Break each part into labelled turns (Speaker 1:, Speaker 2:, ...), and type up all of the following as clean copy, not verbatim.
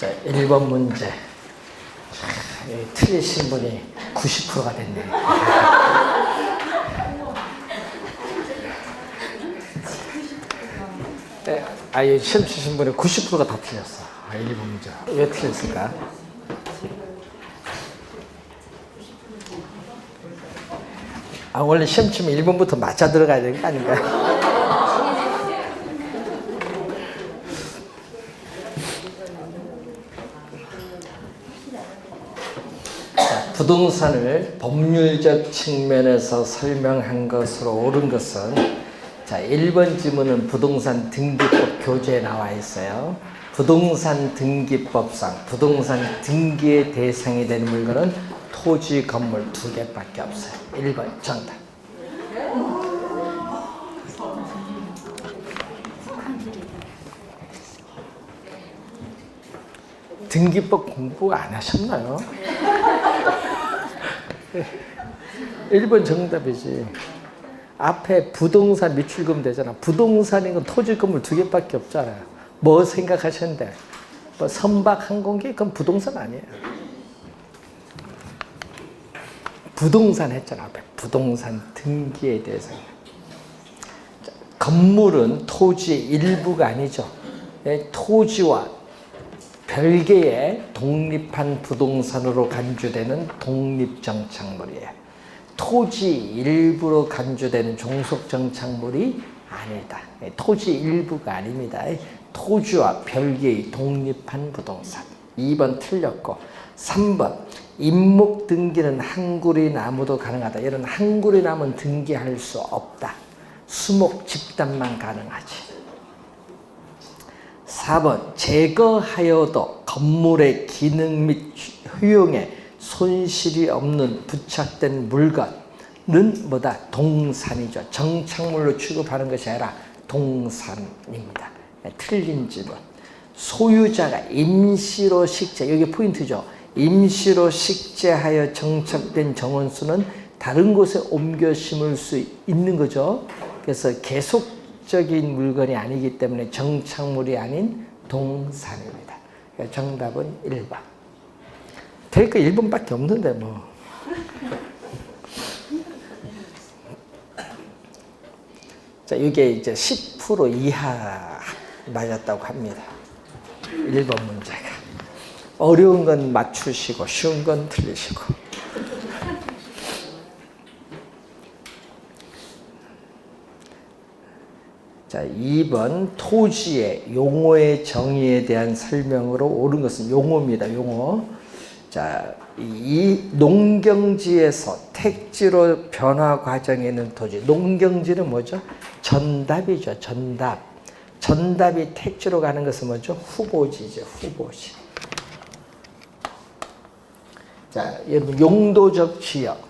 Speaker 1: 자, 1번 문제. 틀리신 분이 90%가 됐네. 시험 치신 분이 90%가 다 틀렸어. 1번 문제. 왜 틀렸을까? 원래 시험 치면 1번부터 맞아 들어가야 되는 거 아닌가요? 부동산을 법률적 측면에서 설명한 것으로 옳은 것은, 자, 1번 지문은 부동산 등기법 교재에 나와 있어요. 부동산 등기법상 부동산 등기의 대상이 되는 물건은 토지, 건물 2개밖에 없어요. 1번 정답. 등기법 공부 안 하셨나요? 1번 정답이지. 앞에 부동산 미출금 되잖아. 부동산이건 토지, 건물 2개밖에 없잖아요. 뭐 생각하셨는데? 뭐 선박, 항공기? 그건 부동산 아니에요. 부동산 했잖아. 앞에 부동산 등기에 대해서. 건물은 토지의 일부가 아니죠. 토지와 별개의 독립한 부동산으로 간주되는 독립정착물이에요. 토지 일부로 간주되는 종속정착물이 아니다. 토지 일부가 아닙니다. 토지와 별개의 독립한 부동산. 2번 틀렸고, 3번 임목 등기는 한구리 나무도 가능하다. 이런 한구리 나무는 등기할 수 없다. 수목 집단만 가능하지. 4번 제거하여도 건물의 기능 및 효용에 손실이 없는 부착된 물건은 뭐다? 동산이죠. 정착물로 취급하는 것이 아니라 동산입니다. 틀린 질문. 소유자가 임시로 식재, 여기 포인트죠. 임시로 식재하여 정착된 정원수는 다른 곳에 옮겨 심을 수 있는 거죠. 그래서 계속적인 물건이 아니기 때문에 정착물이 아닌 동산입니다. 정답은 1번. 될 거 1번밖에 없는데 뭐. 자, 이게 이제 10% 이하 맞았다고 합니다. 1번 문제가. 어려운 건 맞추시고 쉬운 건 틀리시고. 자, 2번 토지의 용어의 정의에 대한 설명으로 옳은 것은 용어입니다. 용어. 자, 이 농경지에서 택지로 변화 과정에 있는 토지. 농경지는 뭐죠? 전답이죠. 전답. 전답이 택지로 가는 것은 뭐죠? 후보지죠. 후보지. 자, 여러분 용도적 지역.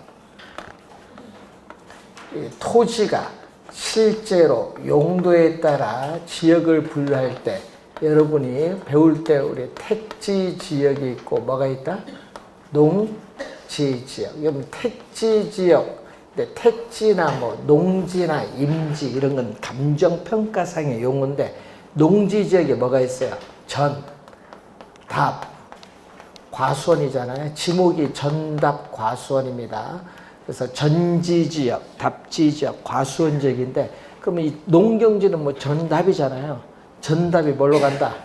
Speaker 1: 토지가 실제로 용도에 따라 지역을 분류할 때, 여러분이 배울 때 우리 택지 지역이 있고 뭐가 있다? 농지 지역. 여러분 택지 지역, 택지나 뭐 농지나 임지 이런 건 감정평가상의 용어인데, 농지 지역에 뭐가 있어요? 전, 답, 과수원이잖아요. 지목이 전답 과수원입니다. 그래서 전지지역, 답지지역, 과수원지역인데, 그러면 이 농경지는 뭐 전답이잖아요. 전답이 뭘로 간다?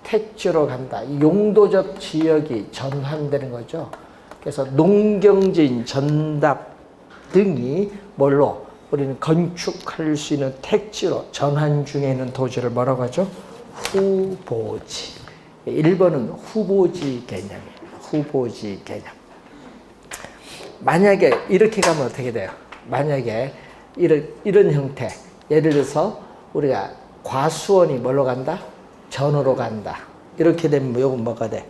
Speaker 1: 택지로 간다. 이 용도적 지역이 전환되는 거죠. 그래서 농경지인 전답 등이 뭘로? 우리는 건축할 수 있는 택지로 전환 중에 있는 토지를 뭐라고 하죠? 후보지. 1번은 후보지 개념이에요. 후보지 개념. 만약에 이렇게 가면 어떻게 돼요? 만약에 이런 형태, 예를 들어서 우리가 과수원이 뭘로 간다? 전으로 간다. 이렇게 되면 요건 뭐가 돼?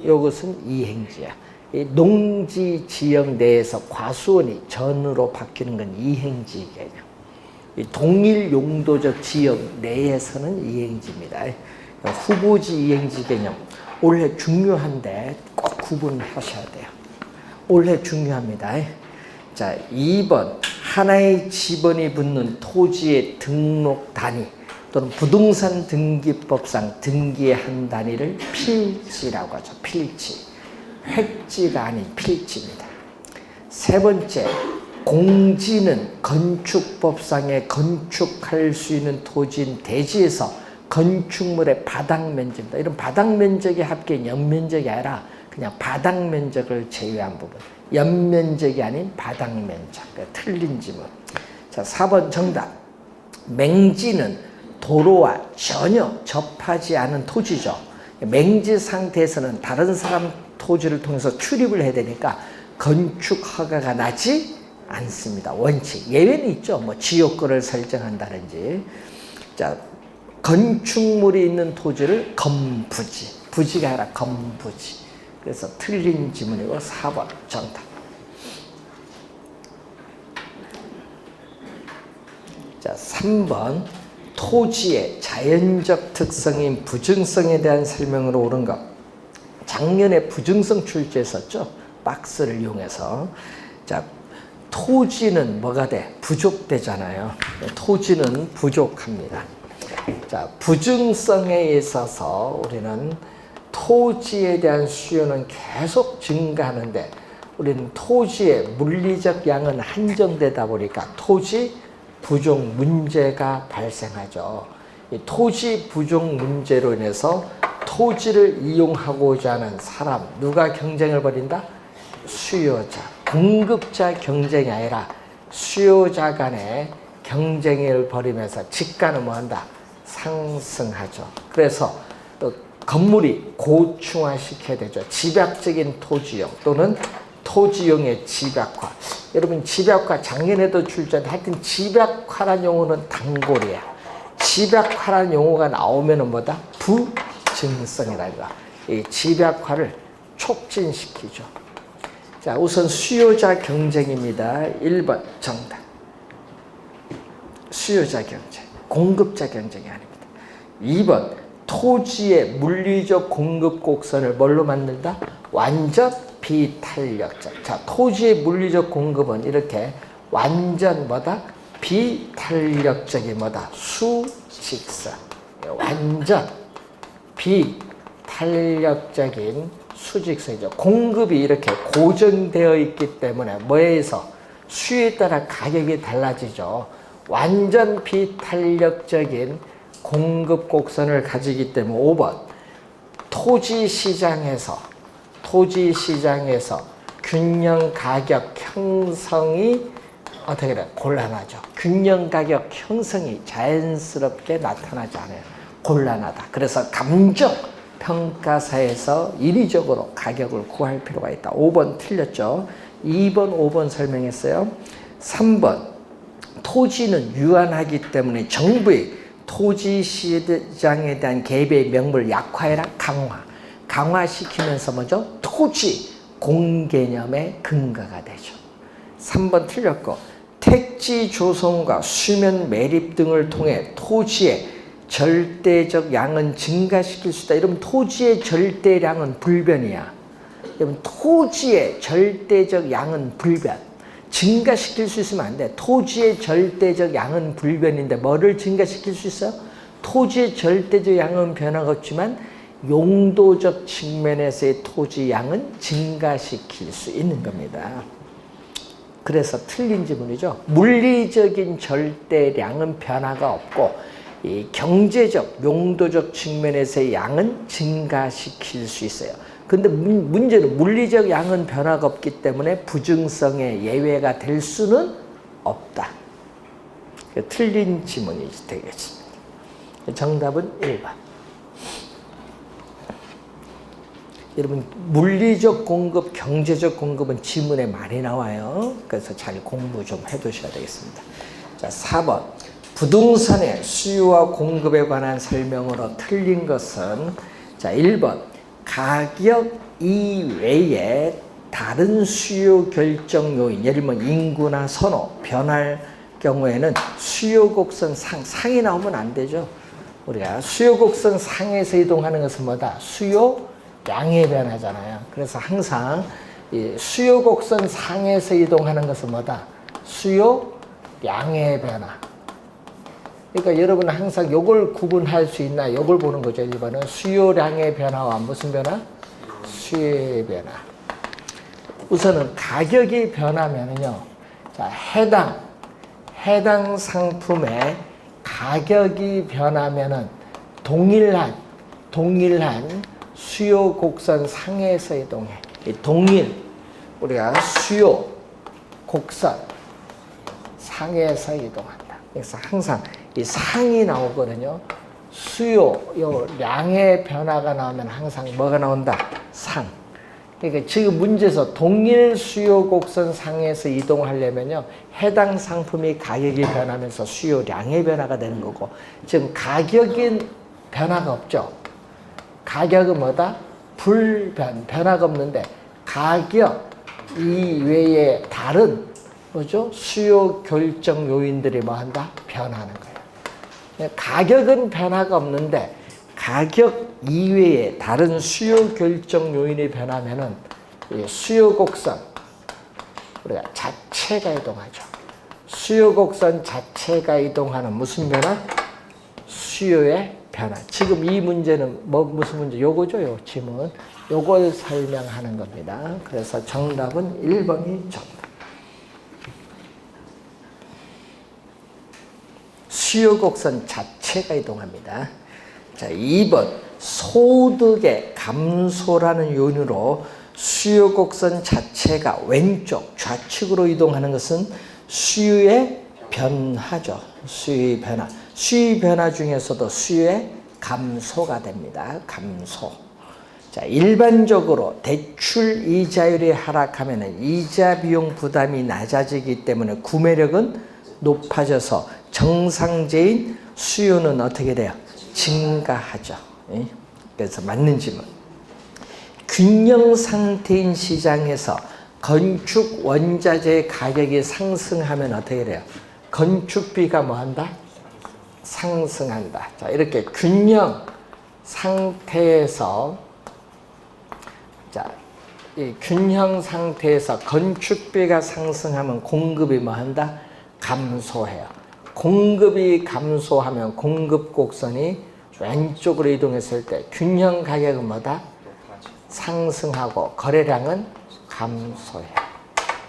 Speaker 1: 요것은 이행지야. 이 농지 지역 내에서 과수원이 전으로 바뀌는 건 이행지 개념. 이 동일 용도적 지역 내에서는 이행지입니다. 후보지 이행지 개념. 올해 중요한데 꼭 구분하셔야 돼요. 올해 중요합니다. 자, 2번 하나의 지번이 붙는 토지의 등록 단위. 또는 부동산 등기법상 등기의 한 단위를 필지라고 하죠. 필지. 획지가 아닌 필지입니다. 세 번째, 공지는 건축법상에 건축할 수 있는 토지인 대지에서 건축물의 바닥 면적입니다. 이런 바닥 면적이 합계 연면적이 아니라 그냥 바닥 면적을 제외한 부분. 연면적이 아닌 바닥 면적. 그러니까 틀린 지문. 자, 4번 정답. 맹지는 도로와 전혀 접하지 않은 토지죠. 맹지 상태에서는 다른 사람 토지를 통해서 출입을 해야 되니까 건축 허가가 나지 않습니다. 원칙. 예외는 있죠. 뭐 지역구를 설정한다든지. 자, 건축물이 있는 토지를 건부지. 부지가 아니라 건부지. 그래서 틀린 지문이고 4번 정답. 자, 3번 토지의 자연적 특성인 부증성에 대한 설명으로 옳은 것. 작년에 부증성 출제했었죠. 박스를 이용해서. 자, 토지는 뭐가 돼? 부족되잖아요. 토지는 부족합니다. 자, 부증성에 있어서 우리는 토지에 대한 수요는 계속 증가하는데 우리는 토지의 물리적 양은 한정되다 보니까 토지 부족 문제가 발생하죠. 이 토지 부족 문제로 인해서 토지를 이용하고자 하는 사람, 누가 경쟁을 벌인다? 수요자, 공급자 경쟁이 아니라 수요자 간의 경쟁을 벌이면서 집가는 뭐한다? 상승하죠. 그래서 또 건물이 고층화시켜야 되죠. 집약적인 토지용 또는 토지용의 집약화. 여러분 집약화 작년에도 출제한 하여튼 집약화란 용어는 단골이야. 집약화란 용어가 나오면은 뭐다? 부증성이라는 거. 이 집약화를 촉진시키죠. 자, 우선 수요자 경쟁입니다. 1번 정답. 수요자 경쟁, 공급자 경쟁이 아닙니다. 2번 토지의 물리적 공급 곡선을 뭘로 만든다? 완전 비탄력적. 자, 토지의 물리적 공급은 이렇게 완전 뭐다? 비탄력적인 뭐다? 수직선. 완전 비탄력적인 수직선이죠. 공급이 이렇게 고정되어 있기 때문에 뭐에 의해서 수요에 따라 가격이 달라지죠. 완전 비탄력적인 공급 곡선을 가지기 때문에 5번 토지 시장에서 균형 가격 형성이 어떻게 돼? 곤란하죠. 균형 가격 형성이 자연스럽게 나타나지 않아요. 곤란하다. 그래서 감정 평가사에서 인위적으로 가격을 구할 필요가 있다. 5번 틀렸죠. 2번, 5번 설명했어요. 3번 토지는 유한하기 때문에 정부의 토지 시장에 대한 개입의 명분을 약화해라 강화시키면서 뭐죠? 토지 공개념의 근거가 되죠. 3번 틀렸고 택지 조성과 수면 매립 등을 통해 토지의 절대적 양은 증가시킬 수 있다. 이러면 토지의 절대량은 불변이야. 여러분 토지의 절대적 양은 불변. 증가시킬 수 있으면 안 돼. 토지의 절대적 양은 불변인데 뭐를 증가시킬 수 있어요? 토지의 절대적 양은 변화가 없지만 용도적 측면에서의 토지 양은 증가시킬 수 있는 겁니다. 그래서 틀린 지문이죠. 물리적인 절대량은 변화가 없고 이 경제적, 용도적 측면에서의 양은 증가시킬 수 있어요. 근데 문제는 물리적 양은 변화가 없기 때문에 부증성의 예외가 될 수는 없다. 틀린 지문이 되겠습니다. 정답은 1번. 여러분 물리적 공급, 경제적 공급은 지문에 많이 나와요. 그래서 잘 공부 좀 해두셔야 되겠습니다. 자, 4번 부동산의 수요와 공급에 관한 설명으로 틀린 것은 자 1번 가격 이외에 다른 수요 결정 요인, 예를 들면 인구나 선호, 변할 경우에는 수요 곡선 상이 나오면 안 되죠. 우리가 수요 곡선 상에서 이동하는 것은 뭐다? 수요 양의 변화잖아요. 그래서 항상 이 수요 곡선 상에서 이동하는 것은 뭐다? 수요 양의 변화. 그러니까 여러분은 항상 요걸 구분할 수 있나 요걸 보는 거죠. 1번은 수요량의 변화와 무슨 변화? 수요의 변화. 우선은 가격이 변하면은요. 자, 해당 상품의 가격이 변하면은 동일한 수요 곡선 상에서 이동해. 이 동일 우리가 수요 곡선 상에서 이동한다. 그래서 항상 이 상이 나오거든요. 수요, 요 량의 변화가 나오면 항상 뭐가 나온다? 상. 그러니까 지금 문제에서 동일 수요 곡선 상에서 이동하려면요. 해당 상품이 가격이 변하면서 수요량의 변화가 되는 거고 지금 가격인 변화가 없죠. 가격은 뭐다? 변화가 없는데 가격 이외에 다른 뭐죠? 수요 결정 요인들이 뭐 한다? 변하는 거예요. 가격은 변화가 없는데 가격 이외에 다른 수요 결정 요인이 변하면은 수요 곡선 우리가 자체가 이동하죠. 수요 곡선 자체가 이동하는 무슨 변화? 수요의 변화. 지금 이 문제는 무슨 문제? 요거죠, 요 지문. 요걸 설명하는 겁니다. 그래서 정답은 1번이 정답. 수요 곡선 자체가 이동합니다. 자, 2번 소득의 감소라는 요인으로 수요 곡선 자체가 왼쪽 좌측으로 이동하는 것은 수요의 변화죠. 수요의 변화. 수요의 변화 중에서도 수요의 감소가 됩니다. 감소. 자, 일반적으로 대출 이자율이 하락하면 이자 비용 부담이 낮아지기 때문에 구매력은 높아져서 정상제인 수요는 어떻게 돼요? 증가하죠. 그래서 맞는 질문. 균형 상태인 시장에서 건축 원자재 가격이 상승하면 어떻게 돼요? 건축비가 뭐 한다? 상승한다. 자, 이렇게 균형 상태에서 이 균형 상태에서 건축비가 상승하면 공급이 뭐 한다? 감소해요. 공급이 감소하면 공급 곡선이 왼쪽으로 이동했을 때 균형 가격은 뭐다? 상승하고 거래량은 감소해요.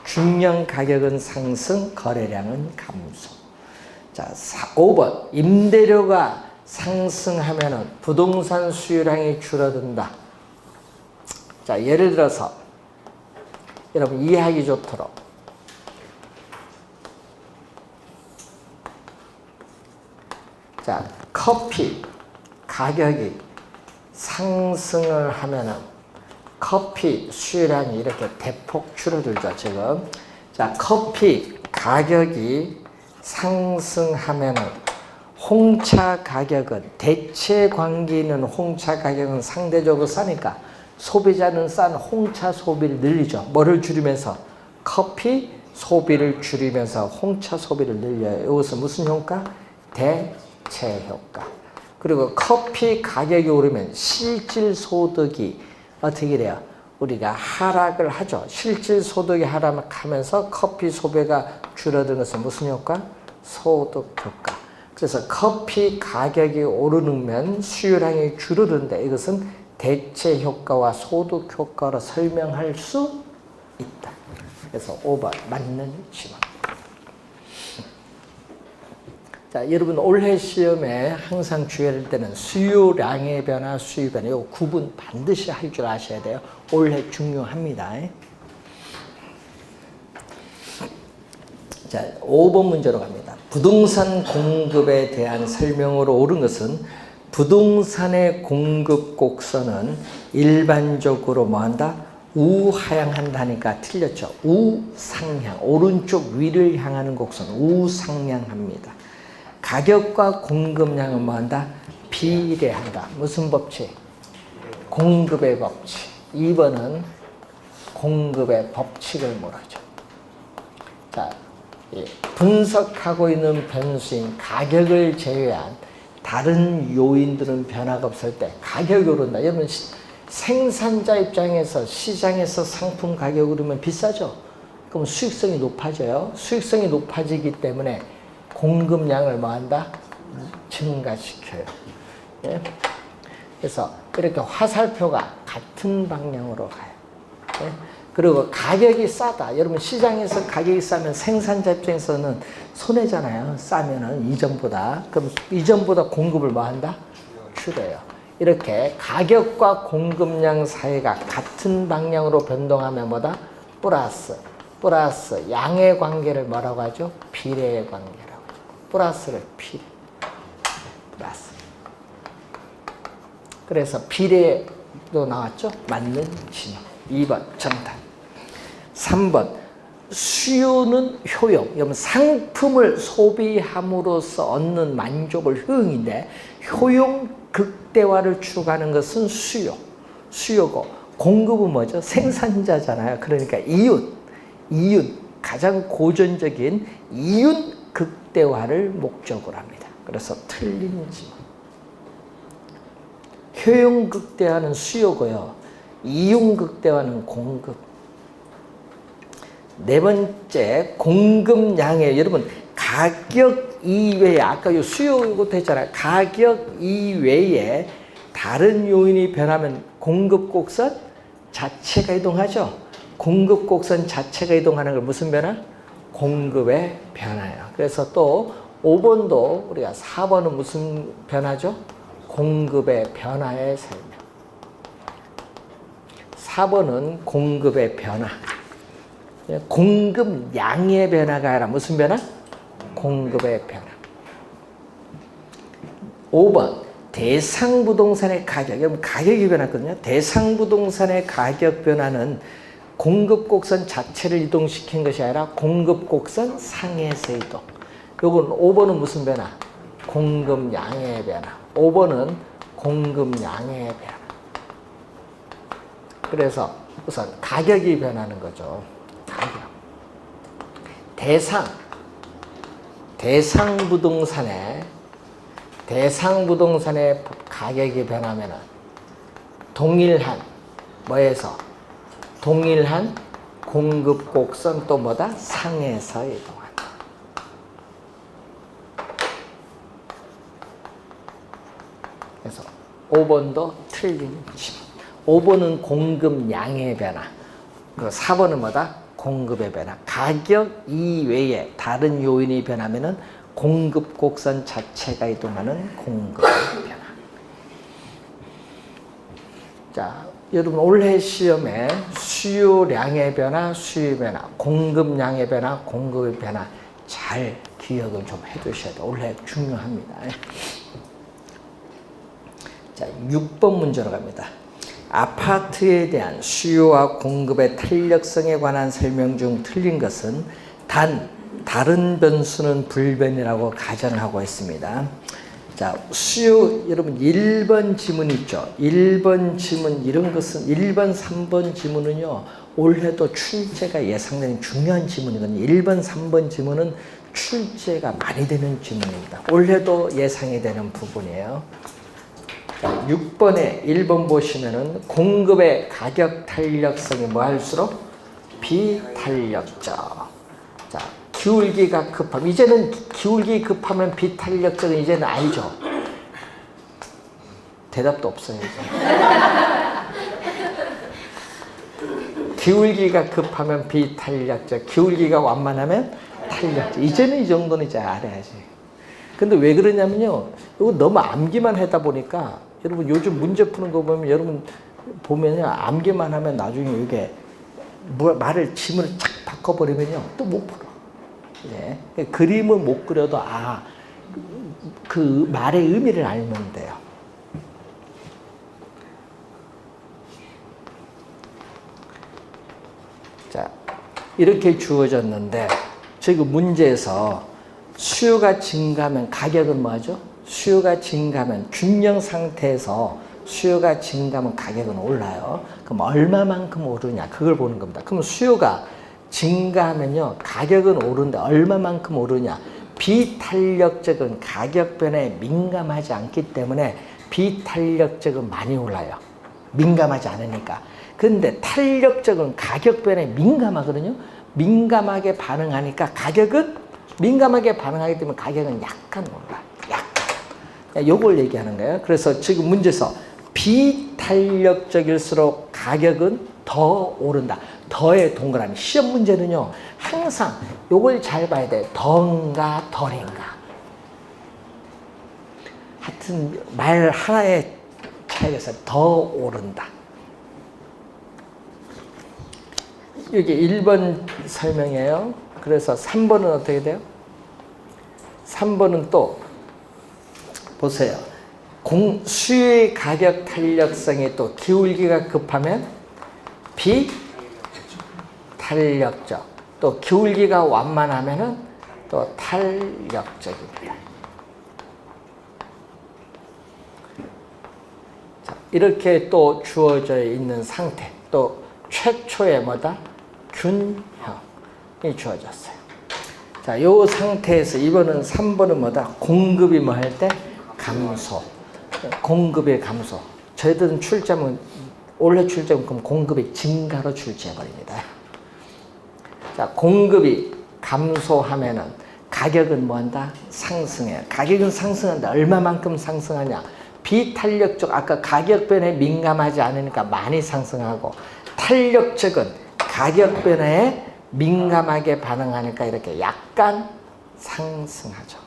Speaker 1: 균형 가격은 상승, 거래량은 감소. 자, 5번 임대료가 상승하면 부동산 수요량이 줄어든다. 자, 예를 들어서 여러분 이해하기 좋도록 자, 커피 가격이 상승을 하면은 커피 수요량이 이렇게 대폭 줄어들죠, 지금. 자, 커피 가격이 상승하면은 홍차 가격은 대체 관계는 홍차 가격은 상대적으로 싸니까 소비자는 싼 홍차 소비를 늘리죠. 뭐를 줄이면서? 커피 소비를 줄이면서 홍차 소비를 늘려요. 이것은 무슨 효과? 대체 효과. 그리고 커피 가격이 오르면 실질 소득이 어떻게 돼요? 우리가 하락을 하죠. 실질 소득이 하락하면서 커피 소비가 줄어드는 것은 무슨 효과? 소득 효과. 그래서 커피 가격이 오르면 수요량이 줄어드는데 이것은 대체 효과와 소득 효과로 설명할 수 있다. 그래서 5번 맞는 질문. 자, 여러분 올해 시험에 항상 주의할 때는 수요량의 변화, 수요 변화 이 구분 반드시 할 줄 아셔야 돼요. 올해 중요합니다. 자, 5번 문제로 갑니다. 부동산 공급에 대한 설명으로 옳은 것은 부동산의 공급 곡선은 일반적으로 뭐한다? 우하향한다니까 틀렸죠. 우상향, 오른쪽 위를 향하는 곡선 우상향합니다. 가격과 공급량은 뭐한다? 비례한다. 무슨 법칙? 공급의 법칙. 2번은 공급의 법칙을 모르죠. 자, 분석하고 있는 변수인 가격을 제외한 다른 요인들은 변화가 없을 때 가격이 오른다. 여러분 생산자 입장에서 시장에서 상품 가격이 오르면 비싸죠. 그럼 수익성이 높아져요. 수익성이 높아지기 때문에 공급량을 뭐한다? 증가시켜요. 예? 그래서 이렇게 화살표가 같은 방향으로 가요. 예? 그리고 가격이 싸다. 여러분 시장에서 가격이 싸면 생산자 입장에서는 손해잖아요. 싸면은 이전보다. 그럼 이전보다 공급을 뭐 한다? 줄여요. 이렇게 가격과 공급량 사이가 같은 방향으로 변동하면 뭐다? 플러스 양의 관계를 뭐라고 하죠? 비례의 관계라고 하죠. 플러스를 비례. 플러스. 그래서 비례도 나왔죠? 맞는 진호. 2번 정답. 3번 수요는 효용. 여러분 상품을 소비함으로써 얻는 만족을 효용인데 효용 극대화를 추구하는 것은 수요고 공급은 뭐죠? 생산자잖아요. 그러니까 이윤 가장 고전적인 이윤 극대화를 목적으로 합니다. 그래서 틀린 지문. 효용 극대화는 수요고요. 이윤 극대화는 공급. 네 번째 공급량에 여러분 가격 이외에 아까 요 수요부터 했잖아요. 가격 이외에 다른 요인이 변하면 공급 곡선 자체가 이동하죠. 공급 곡선 자체가 이동하는 걸 무슨 변화? 공급의 변화예요. 그래서 또 5번도 우리가 4번은 무슨 변화죠? 공급의 변화의 설명. 4번은 공급의 변화. 공급량의 변화가 아니라 무슨 변화? 공급의 변화. 5번 대상 부동산의 가격. 여러분 가격이 변했거든요. 대상 부동산의 가격 변화는 공급 곡선 자체를 이동시킨 것이 아니라 공급 곡선 상에서 이동. 요건 5번은 무슨 변화? 공급량의 변화. 5번은 공급량의 변화. 그래서 우선 가격이 변하는 거죠. 가격. 대상 부동산의 가격이 변하면은 동일한 공급 곡선 또 뭐다? 상에서 이동한다. 그래서 5번도 틀린 질문. 5번은 공급량의 변화. 그 4번은 뭐다? 공급의 변화. 가격 이외에 다른 요인이 변하면은 공급 곡선 자체가 이동하는 공급의 변화. 자, 여러분 올해 시험에 수요량의 변화, 수요의 변화, 공급량의 변화, 공급의 변화 잘 기억을 좀 해두셔야 돼요. 올해 중요합니다. 자, 6번 문제로 갑니다. 아파트에 대한 수요와 공급의 탄력성에 관한 설명 중 틀린 것은 다른 변수는 불변이라고 가정을 하고 있습니다. 자, 수요, 여러분 1번 지문 있죠? 1번 지문 이런 것은 1번, 3번 지문은요. 올해도 출제가 예상되는 중요한 지문이거든요. 1번, 3번 지문은 출제가 많이 되는 지문입니다. 올해도 예상이 되는 부분이에요. 자, 6번에 1번 보시면은 공급의 가격 탄력성이 뭐 할수록 비탄력적. 자, 기울기가 급함. 이제는 기울기 급하면 비탄력적은 이제는 알죠. 대답도 없어요. 이제. 기울기가 급하면 비탄력적. 기울기가 완만하면 탄력적. 이제는 이 정도는 이제 알아야지. 근데 왜 그러냐면요. 이거 너무 암기만 하다 보니까 여러분 요즘 문제 푸는 거 보면 여러분 보면요. 암기만 하면 나중에 이게 지문을 착 바꿔버리면요. 또 못 풀어. 예. 그림을 못 그려도 그 말의 의미를 알면 돼요. 자, 이렇게 주어졌는데 지금 문제에서 수요가 증가하면 가격은 뭐죠? 수요가 증가하면 균형 상태에서 수요가 증가하면 가격은 올라요. 그럼 얼마만큼 오르냐 그걸 보는 겁니다. 그럼 수요가 증가하면요 가격은 오르는데 얼마만큼 오르냐. 비탄력적은 가격 변화에 민감하지 않기 때문에 비탄력적은 많이 올라요. 민감하지 않으니까. 근데 탄력적은 가격 변화에 민감하거든요. 민감하게 반응하니까 가격은 민감하게 반응하기 때문에 가격은 약간 올라요. 약간. 요걸 얘기하는 거예요. 그래서 지금 문제에서 비탄력적일수록 가격은 더 오른다. 더의 동그라미. 시험 문제는요, 항상 요걸 잘 봐야 돼. 더인가 덜인가. 하여튼 말 하나의 차이가 있어요. 더 오른다. 여기 1번 설명이에요. 그래서 3번은 어떻게 돼요? 3번은 또 보세요. 수요의 가격 탄력성이 또 기울기가 급하면 비탄력적, 또 기울기가 완만하면은 또 탄력적입니다. 자, 이렇게 또 주어져 있는 상태, 또 최초의 뭐다? 균형이 주어졌어요. 자, 요 상태에서 2번은 3번은 뭐다? 공급이 뭐 할 때? 감소. 공급의 감소. 저희들은 출제하면 올해 출제하면 그럼 공급이 증가로 출제해버립니다. 자, 공급이 감소하면은 가격은 뭐 한다? 상승해요. 가격은 상승한다. 얼마만큼 상승하냐? 비탄력적, 아까 가격 변화에 민감하지 않으니까 많이 상승하고, 탄력적은 가격 변화에 민감하게 반응하니까 이렇게 약간 상승하죠.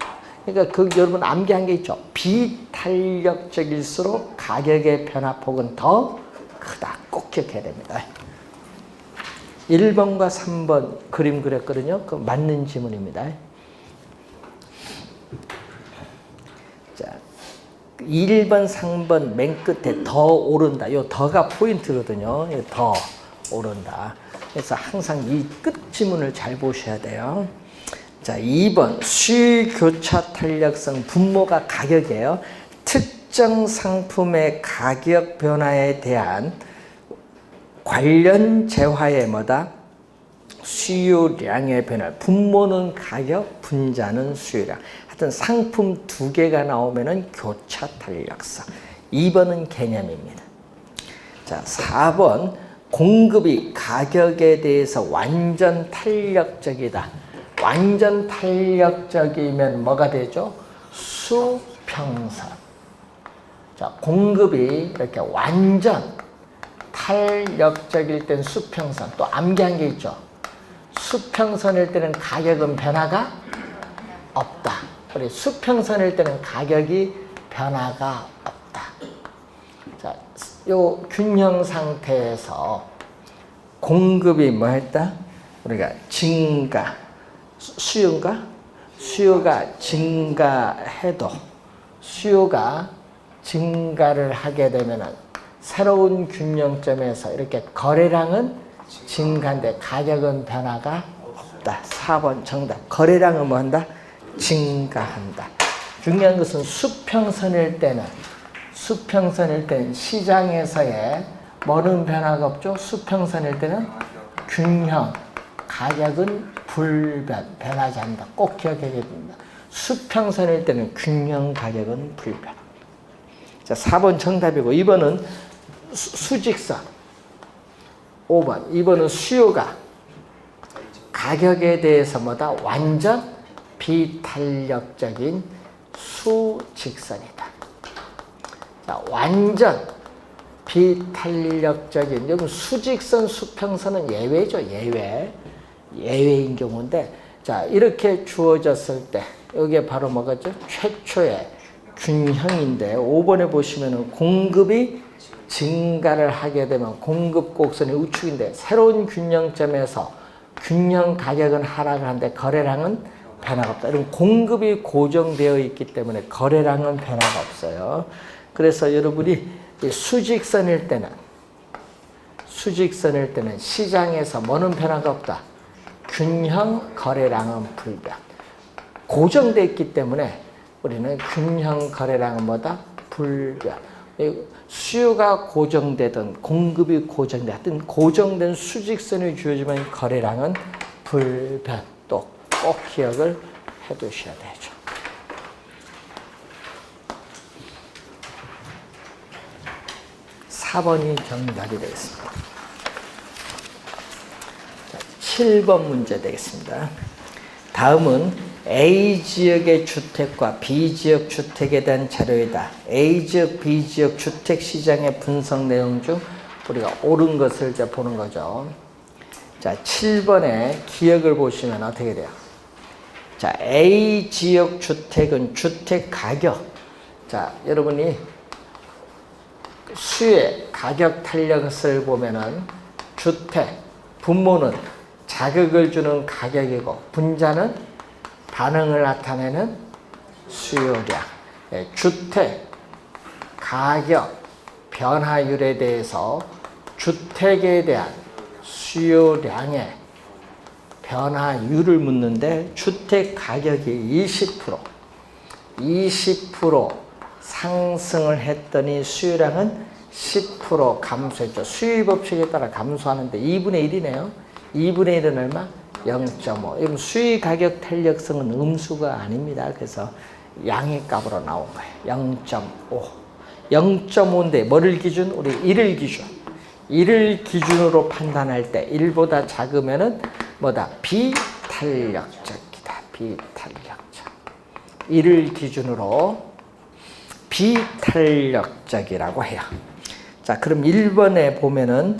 Speaker 1: 그러니까 여러분 암기한 게 있죠. 비탄력적일수록 가격의 변화폭은 더 크다. 꼭 기억해야 됩니다. 1번과 3번 그림 그렸거든요. 그 맞는 지문입니다. 자, 1번, 3번 맨 끝에 더 오른다. 요 더가 포인트거든요. 더 오른다. 그래서 항상 이 끝 지문을 잘 보셔야 돼요. 자, 2번 수요교차 탄력성 분모가 가격이에요. 특정 상품의 가격 변화에 대한 관련 재화의 뭐다? 수요량의 변화. 분모는 가격, 분자는 수요량. 하여튼 상품 두 개가 나오면은 교차 탄력성. 2번은 개념입니다. 자, 4번 공급이 가격에 대해서 완전 탄력적이다. 완전 탄력적이면 뭐가 되죠? 수평선. 자, 공급이 이렇게 완전 탄력적일 땐 수평선. 또 암기한 게 있죠. 수평선일 때는 가격은 변화가 없다. 우리 수평선일 때는 가격이 변화가 없다. 자, 요 균형 상태에서 공급이 뭐 했다? 우리가 증가, 수요가 증가해도 수요가 증가를 하게 되면은 새로운 균형점에서 이렇게 거래량은 증가인데 가격은 변화가 없다. 4번 정답. 거래량은 뭐 한다? 증가한다. 중요한 것은 수평선일 때는 시장에서의 뭐는 변화가 없죠? 수평선일 때는 균형, 가격은 불변, 변하지 않는다. 꼭 기억해야 됩니다. 수평선일 때는 균형, 가격은 불변. 자, 4번 정답이고 2번은 수직선. 5번. 2번은 수요가 가격에 대해서 뭐다? 완전 비탄력적인 수직선이다. 자, 완전 비탄력적인, 여러분 수직선, 수평선은 예외죠. 예외인 경우인데, 자, 이렇게 주어졌을 때 여기에 바로 뭐가죠? 최초의 균형인데 5번에 보시면은 공급이 증가를 하게 되면 공급 곡선이 우측인데 새로운 균형점에서 균형 가격은 하락을 하는데 거래량은 변화가 없다. 이런 공급이 고정되어 있기 때문에 거래량은 변화가 없어요. 그래서 여러분이 수직선일 때는 시장에서 뭐는 변화가 없다. 균형, 거래량은 불변. 고정되어 있기 때문에 우리는 균형, 거래량은 뭐다? 불변. 수요가 고정되든 공급이 고정되든 고정된 수직선이 주어지면 거래량은 불변. 또 꼭 기억을 해 두셔야 되죠. 사 4번이 정답이 되겠습니다. 자, 7번 문제 되겠습니다. 다음은 A 지역의 주택과 B 지역 주택에 대한 자료이다. A 지역, B 지역 주택 시장의 분석 내용 중 우리가 옳은 것을 이제 보는 거죠. 자, 7번에 기역을 보시면 어떻게 돼요? 자, A 지역 주택은 주택 가격. 자, 여러분이 수의 가격 탄력을 보면은 주택, 분모는 자극을 주는 가격이고 분자는 반응을 나타내는 수요량. 주택 가격 변화율에 대해서 주택에 대한 수요량의 변화율을 묻는데 주택 가격이 20% 상승을 했더니 수요량은 10% 감소했죠. 수요 법칙에 따라 감소하는데 2분의 1이네요. 2분의 1은 얼마? 0.5. 이건 수의 가격 탄력성은 음수가 아닙니다. 그래서 양의 값으로 나온 거예요. 0.5. 0.5인데 뭐를 기준? 우리 1을 기준. 1을 기준으로 판단할 때 1보다 작으면은 뭐다? 비탄력적이다. 비탄력적. 1을 기준으로 비탄력적이라고 해요. 자, 그럼 1번에 보면은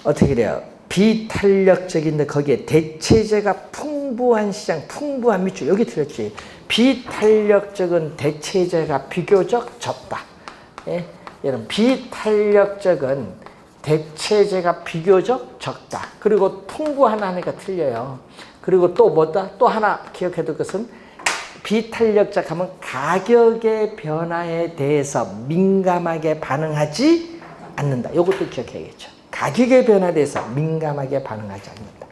Speaker 1: 어떻게 돼요? 비탄력적인데 거기에 대체재가 풍부한 시장, 풍부한 밑줄. 여기 틀렸지. 비탄력적은 대체재가 비교적 적다. 예? 여러분, 비탄력적은 대체재가 비교적 적다. 그리고 풍부하다니까 틀려요. 그리고 또 뭐다? 또 하나 기억해둘 것은 비탄력적 하면 가격의 변화에 대해서 민감하게 반응하지 않는다. 이것도 기억해야겠죠. 가격의 변화에 대해서 민감하게 반응하지 않는다.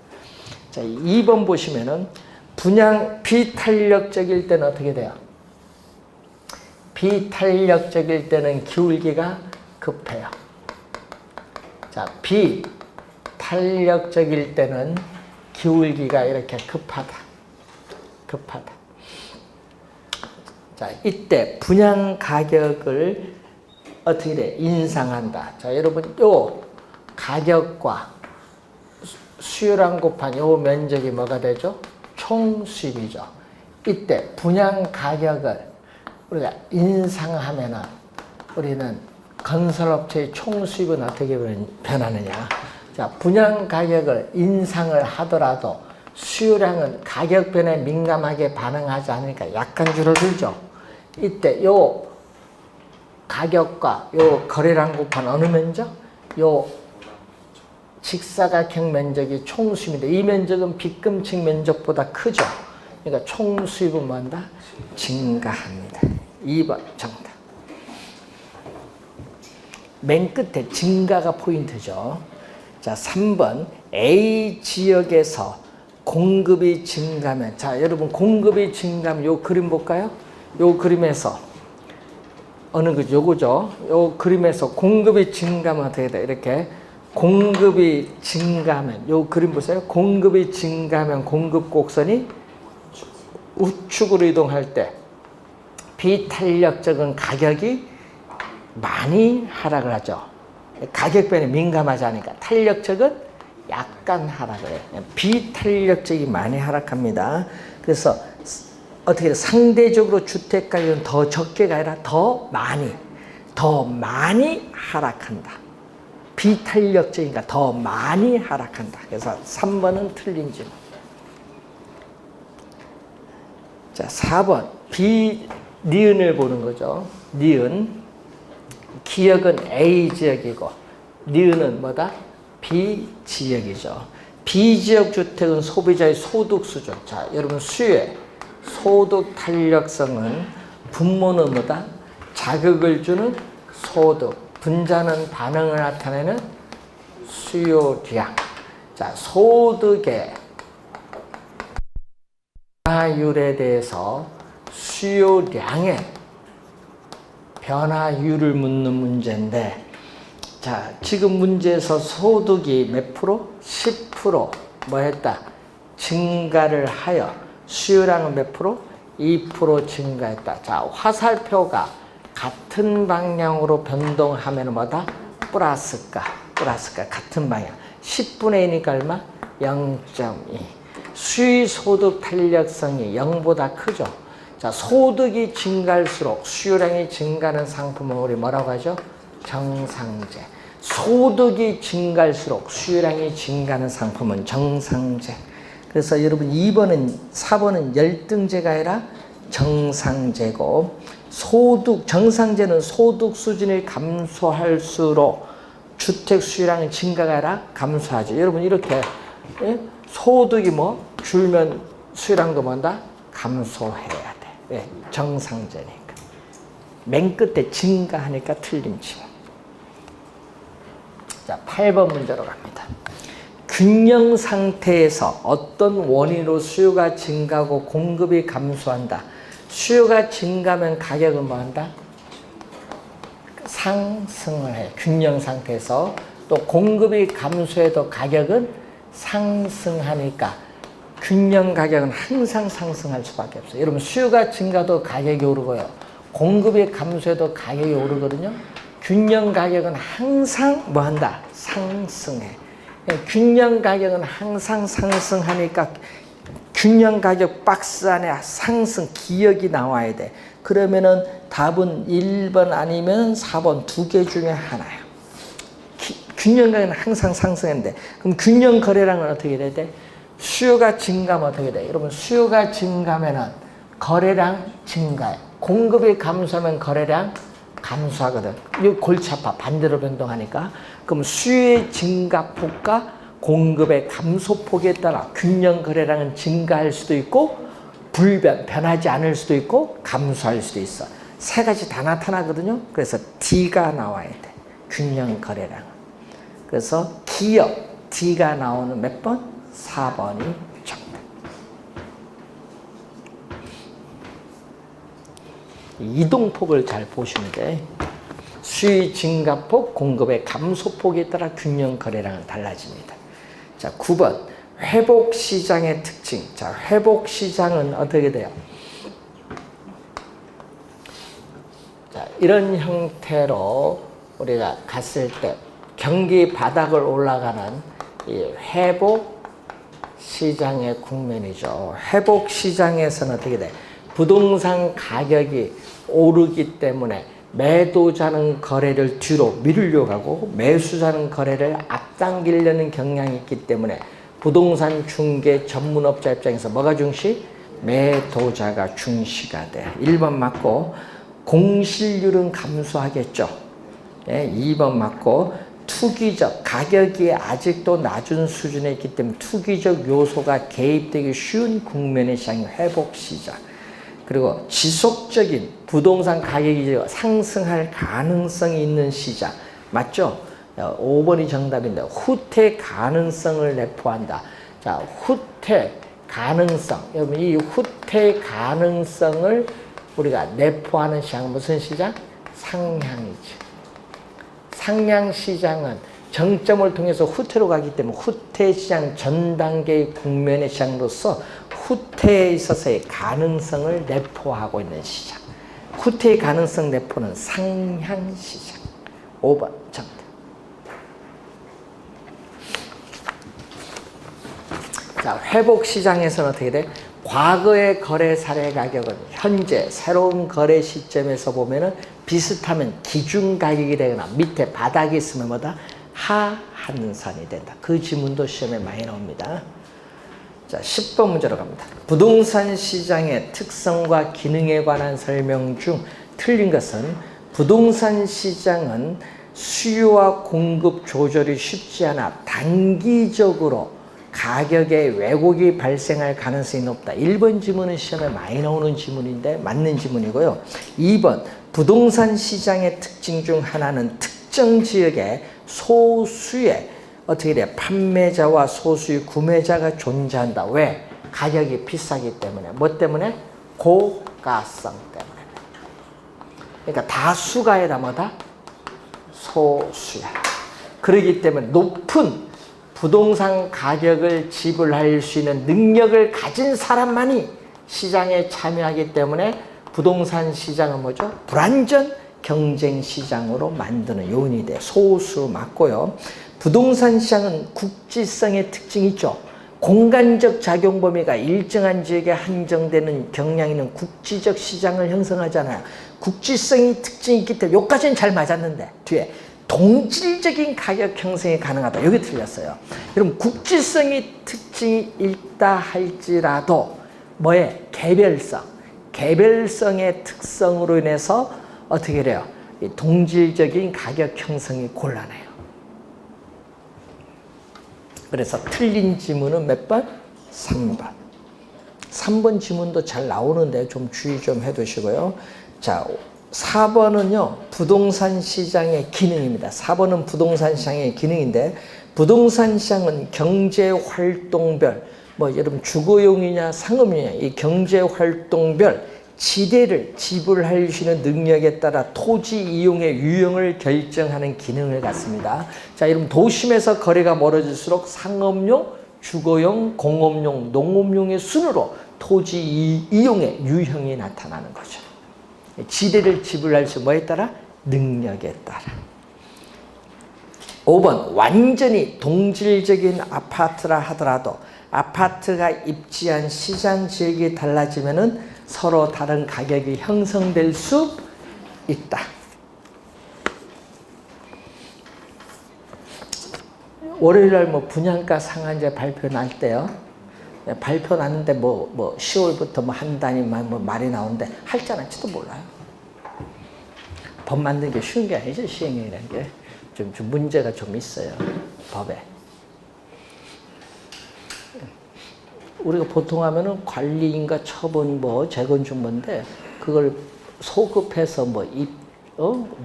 Speaker 1: 자, 2번 보시면은 분양 비탄력적일 때는 어떻게 돼요? 비탄력적일 때는 기울기가 급해요. 자, 비탄력적일 때는 기울기가 이렇게 급하다. 자, 이때 분양 가격을 어떻게 돼? 인상한다. 자, 여러분, 요 가격과 수요량 곱한 요 면적이 뭐가 되죠? 총 수입이죠. 이때 분양 가격을 우리가 인상하면은 우리는 건설업체의 총 수입은 어떻게 변하느냐? 자, 분양 가격을 인상을 하더라도 수요량은 가격 변화에 민감하게 반응하지 않으니까 약간 줄어들죠. 이때 요 가격과 요 거래량 곱한 어느 면적? 요 직사각형 면적이 총 수입인데 이 면적은 빗금칙 면적보다 크죠. 그러니까 총 수입은 뭐한다? 증가합니다. 2번 정답. 맨 끝에 증가가 포인트죠. 자, 3번 A 지역에서 공급이 증가하면, 자, 여러분 공급이 증가하면 요 그림 볼까요? 요 그림에서 어느 거죠? 요거죠. 요 그림에서 공급이 증가하면 어떻게 돼? 이렇게 공급이 증가하면 요 그림 보세요. 공급이 증가하면 공급 곡선이 우측으로 이동할 때 비탄력적인 가격이 많이 하락을 하죠. 가격 변에 민감하지 않으니까. 탄력적은 약간 하락을 해요. 비탄력적이 많이 하락합니다. 그래서 어떻게 상대적으로 주택 가격은 더 적게가 아니라 더 많이 하락한다. 비탄력적이니까 더 많이 하락한다. 그래서 3번은 틀린 질문. 자, 4번 니은을 보는 거죠. 니은. 기역은 A 지역이고 니은은 뭐다? B 지역이죠. B 지역 주택은 소비자의 소득 수준. 자, 여러분 수요의 소득 탄력성은 분모는 뭐다? 자극을 주는 소득. 분자는 반응을 나타내는 수요량. 자, 소득의 변화율에 대해서 수요량의 변화율을 묻는 문제인데, 자, 지금 문제에서 소득이 몇 프로? 10% 뭐 했다? 증가를 하여 수요량은 몇 프로? 2% 증가했다. 자, 화살표가 같은 방향으로 변동하면 뭐다? 플러스가 같은 방향. 10분의 2니까 얼마? 0.2. 수의 소득 탄력성이 0보다 크죠. 자, 소득이 증가할수록 수요량이 증가하는 상품은 우리 뭐라고 하죠? 정상재. 소득이 증가할수록 수요량이 증가하는 상품은 정상재. 그래서 여러분 4번은 열등재가 아니라 정상재고, 정상재는 소득 수준이 감소할수록 주택 수요량의 증가가 아니라 감소하죠. 여러분 이렇게 소득이 줄면 수요량도 뭔다? 감소해야 돼. 정상재니까. 맨 끝에 증가하니까 틀림치. 자, 8번 문제로 갑니다. 균형 상태에서 어떤 원인으로 수요가 증가하고 공급이 감소한다. 수요가 증가하면 가격은 뭐한다? 상승을 해. 균형 상태에서. 또 공급이 감소해도 가격은 상승하니까 균형 가격은 항상 상승할 수밖에 없어요. 여러분 수요가 증가도 가격이 오르고요. 공급이 감소해도 가격이 오르거든요. 균형 가격은 항상 뭐한다? 상승해. 균형 가격은 항상 상승하니까 균형 가격 박스 안에 상승 기억이 나와야 돼. 그러면은 답은 1번 아니면 4번 두 개 중에 하나야. 균형 가격은 항상 상승했는데, 그럼 균형 거래량은 어떻게 돼야 돼? 수요가 증가하면 어떻게 돼? 여러분 수요가 증가하면은 거래량 증가해. 공급이 감소하면 거래량 감소하거든. 이 골치 아파. 반대로 변동하니까. 그럼 수요의 증가폭과 공급의 감소폭에 따라 균형 거래량은 증가할 수도 있고 변하지 않을 수도 있고 감소할 수도 있어. 세 가지 다 나타나거든요. 그래서 D가 나와야 돼. 균형 거래량은. 그래서 기업 D가 나오는 몇 번? 4번이 정답. 이동폭을 잘 보시면 돼. 수요 증가폭, 공급의 감소폭에 따라 균형 거래량은 달라집니다. 자, 9번 회복시장의 특징. 자, 회복시장은 어떻게 돼요? 자, 이런 형태로 우리가 갔을 때 경기 바닥을 올라가는 이 회복시장의 국면이죠. 회복시장에서는 어떻게 돼? 부동산 가격이 오르기 때문에 매도자는 거래를 뒤로 미루려고 하고 매수자는 거래를 앞당기려는 경향이 있기 때문에 부동산 중개 전문업자 입장에서 뭐가 중시? 매도자가 중시가 돼. 1번 맞고 공실률은 감소하겠죠. 2번 맞고 투기적 가격이 아직도 낮은 수준에 있기 때문에 투기적 요소가 개입되기 쉬운 국면의 시장이 회복시장. 그리고 지속적인 부동산 가격이 상승할 가능성이 있는 시장. 맞죠? 5번이 정답인데 후퇴 가능성을 내포한다. 자, 후퇴 가능성. 여러분 이 후퇴 가능성을 우리가 내포하는 시장은 무슨 시장? 상향이지. 상향시장은 정점을 통해서 후퇴로 가기 때문에 후퇴시장 전 단계의 국면의 시장으로서 후퇴에 있어서의 가능성을 내포하고 있는 시장. 후퇴의 가능성 내포는 상향시장. 5번 정답. 자, 회복시장에서는 어떻게 돼? 과거의 거래 사례 가격은 현재 새로운 거래 시점에서 보면은 비슷하면 기준 가격이 되거나 밑에 바닥이 있으면 뭐다? 하한선이 된다. 그 지문도 시험에 많이 나옵니다. 자, 10번 문제로 갑니다. 부동산 시장의 특성과 기능에 관한 설명 중 틀린 것은 부동산 시장은 수요와 공급 조절이 쉽지 않아 단기적으로 가격에 왜곡이 발생할 가능성이 높다. 1번 지문은 시험에 많이 나오는 지문인데 맞는 지문이고요. 2번 부동산 시장의 특징 중 하나는 특정 지역에 소수의 어떻게 돼? 판매자와 소수의 구매자가 존재한다. 왜? 가격이 비싸기 때문에. 뭐 때문에? 고가성 때문에. 그러니까 다수가 아니라 뭐다? 소수야. 그렇기 때문에 높은 부동산 가격을 지불할 수 있는 능력을 가진 사람만이 시장에 참여하기 때문에 부동산 시장은 뭐죠? 불완전 경쟁 시장으로 만드는 요인이 돼. 소수 맞고요. 부동산 시장은 국지성의 특징이 있죠. 공간적 작용 범위가 일정한 지역에 한정되는 경향에는 국지적 시장을 형성하잖아요. 국지성이 특징이 있기 때문에 여기까지는 잘 맞았는데 뒤에 동질적인 가격 형성이 가능하다. 여기 틀렸어요. 그럼 국지성이 특징이 있다 할지라도 뭐에? 개별성의 특성으로 인해서 어떻게 돼요? 이 동질적인 가격 형성이 곤란해요. 그래서 틀린 지문은 몇 번? 3번. 3번 지문도 잘 나오는데 좀 주의 좀 해두시고요. 자, 4번은요. 부동산 시장의 기능입니다. 4번은 부동산 시장의 기능인데 부동산 시장은 경제활동별 여러분 주거용이냐 상업용이냐 이 경제활동별 지대를 지불할 수 있는 능력에 따라 토지 이용의 유형을 결정하는 기능을 갖습니다. 자, 여러분 도심에서 거리가 멀어질수록 상업용, 주거용, 공업용, 농업용의 순으로 토지 이용의 유형이 나타나는 거죠. 지대를 지불할 수 뭐에 따라? 능력에 따라. 5번 완전히 동질적인 아파트라 하더라도 아파트가 입지한 시장 지역이 달라지면은 서로 다른 가격이 형성될 수 있다. 월요일날 분양가 상한제 발표 날 때요. 발표 났는데 10월부터 한 단위 말이 나오는데 할지 안 할지도 몰라요. 법 만드는 게 쉬운 게 아니죠. 시행령이라는 게 좀 문제가 좀 있어요. 법에. 우리가 보통 하면은 관리인가 처분 재건축 그걸 소급해서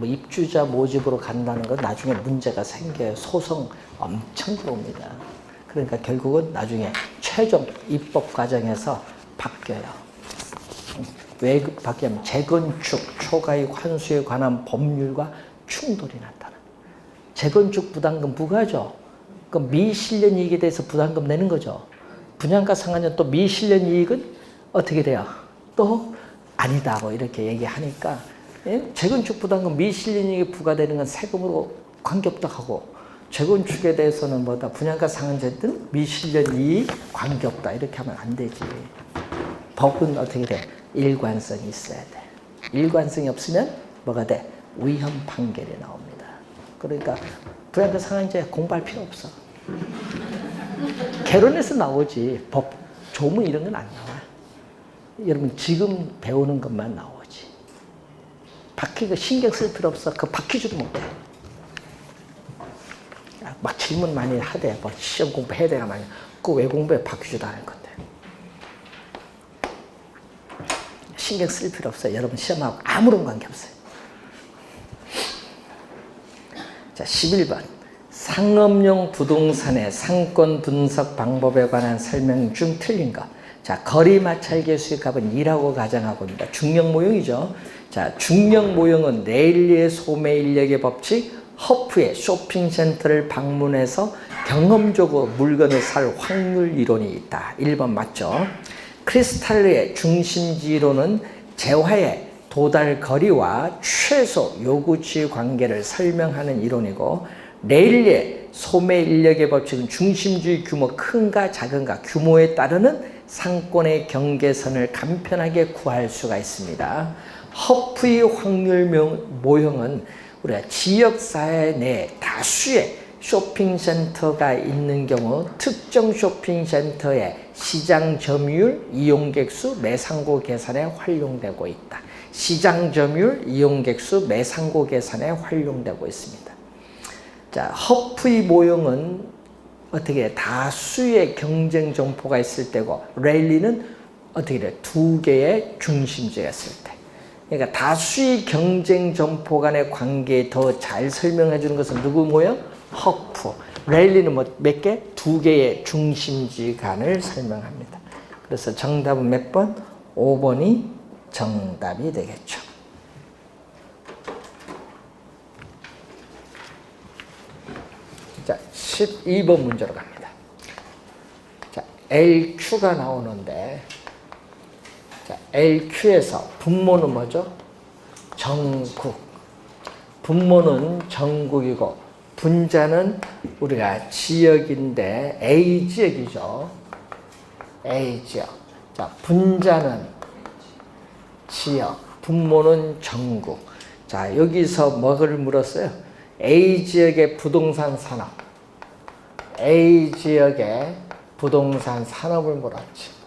Speaker 1: 입주자 모집으로 간다는 건 나중에 문제가 생겨요. 소송 엄청 들어옵니다. 그러니까 결국은 나중에 최종 입법 과정에서 바뀌어요. 왜 바뀌냐면 재건축 초과이익 환수에 관한 법률과 충돌이 나타나. 재건축 부담금 부과죠. 그럼 미실현 이익에 대해서 부담금 내는 거죠. 분양가 상한제 또 미실현 이익은 어떻게 돼요? 또 아니다 이렇게 얘기하니까 재건축 부담금 미실현 이익이 부과되는 건 세금으로 관계없다 하고 재건축에 대해서는 분양가 상한제든 미실현 이익 관계없다 이렇게 하면 안 되지. 법은 어떻게 돼? 일관성이 있어야 돼. 일관성이 없으면 뭐가 돼? 위헌 판결이 나옵니다. 그러니까 분양가 상한제 공부할 필요 없어. 개론에서 나오지 법 조문 이런 건 안 나와. 여러분 지금 배우는 것만 나오지. 바퀴가 신경 쓸 필요 없어. 그 바퀴지도 못해. 막 질문 많이 하대. 시험 공부해야 되나 말이야. 그거 왜 공부해? 바퀴지도 안 할 건데. 신경 쓸 필요 없어요. 여러분 시험하고 아무런 관계 없어요. 자, 11번. 상업용 부동산의 상권 분석 방법에 관한 설명 중 틀린 것. 자, 거리 마찰계 수익값은 2라고 가정하고 있습니다. 중력 모형이죠. 자, 중력 모형은 레일리의 소매 인력의 법칙, 허프의 쇼핑센터를 방문해서 경험적으로 물건을 살 확률 이론이 있다. 1번 맞죠? 크리스탈의 중심지 이론은 재화의 도달 거리와 최소 요구치 관계를 설명하는 이론이고, 레일리의 소매 인력의 법칙은 중심지의 규모 큰가 작은가 규모에 따르는 상권의 경계선을 간편하게 구할 수가 있습니다. 허프의 확률 모형은 우리가 지역사회 내 다수의 쇼핑센터가 있는 경우 특정 쇼핑센터의 시장 점유율, 이용객 수, 매상고 계산에 활용되고 있다. 시장 점유율, 이용객 수, 매상고 계산에 활용되고 있습니다. 자, 허프의 모형은 어떻게 다수의 경쟁 점포가 있을 때고, 레일리는 어떻게 돼? 두 개의 중심지가 있을 때. 그러니까 다수의 경쟁 점포 간의 관계에 더 잘 설명해 주는 것은 누구 모형? 허프. 레일리는 몇 개? 두 개의 중심지 간을 설명합니다. 그래서 정답은 몇 번? 5번이 정답이 되겠죠. 자, 12번 문제로 갑니다. 자, LQ가 나오는데, 자, LQ에서 분모는 뭐죠? 전국. 분모는 전국이고, 분자는 우리가 지역인데 A 지역이죠. A 지역. 자, 분자는 지역, 분모는 전국. 자, 여기서 뭐를 물었어요? A 지역의 부동산 산업. A 지역의 부동산 산업을 물었지.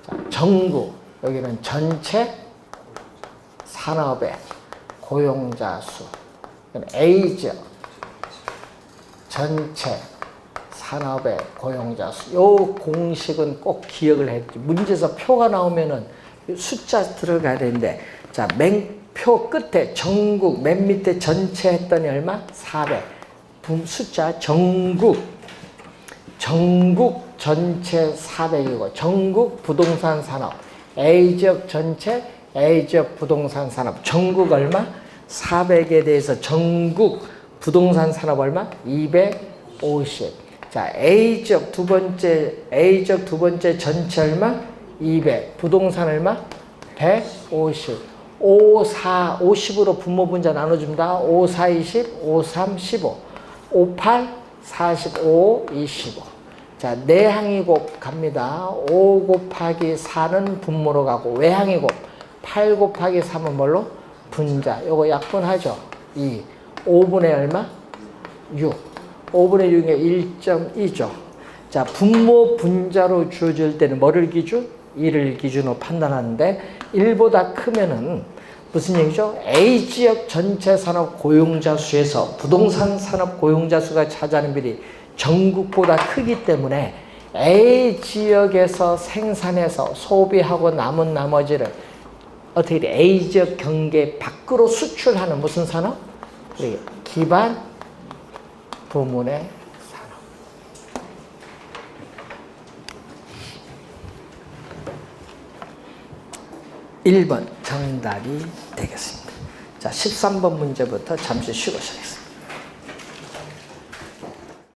Speaker 1: 자, 전국. 여기는 전체 산업의 고용자 수. A 지역. 전체 산업의 고용자 수. 요 공식은 꼭 기억을 해야지. 문제에서 표가 나오면은 숫자 들어가야 되는데, 자, 표 끝에 전국, 맨 밑에 전체 했더니 얼마? 400. 숫자 전국 전체 400이고, 전국 부동산 산업. A 지역 전체, A 지역 부동산 산업. 전국 얼마? 400에 대해서 전국 부동산 산업 얼마? 250. 자, A 지역 두 번째 전체 얼마? 200. 부동산 얼마? 150. 5, 4, 50으로 분모 분자 나눠줍니다. 5, 4, 20, 5, 3, 15. 5, 8, 45, 25. 자, 내항이 곱 갑니다. 5 곱하기 4는 분모로 가고, 외항이 곱 8 곱하기 3은 뭘로? 분자. 요거 약분하죠. 2. 5분의 얼마? 6. 5분의 6에 1.2죠. 자, 분모 분자로 주어질 때는 뭐를 기준? 1을 기준으로 판단하는데, 1보다 크면은 무슨 얘기죠? A 지역 전체 산업 고용자 수에서 부동산 산업 고용자 수가 차지하는 비율이 전국보다 크기 때문에 A 지역에서 생산해서 소비하고 남은 나머지를 어떻게 돼? A 지역 경계 밖으로 수출하는 무슨 산업? 기반 부문의 산업. 1번 정답이 되겠습니다. 자, 13번 문제부터 잠시 쉬고 시작하겠습니다.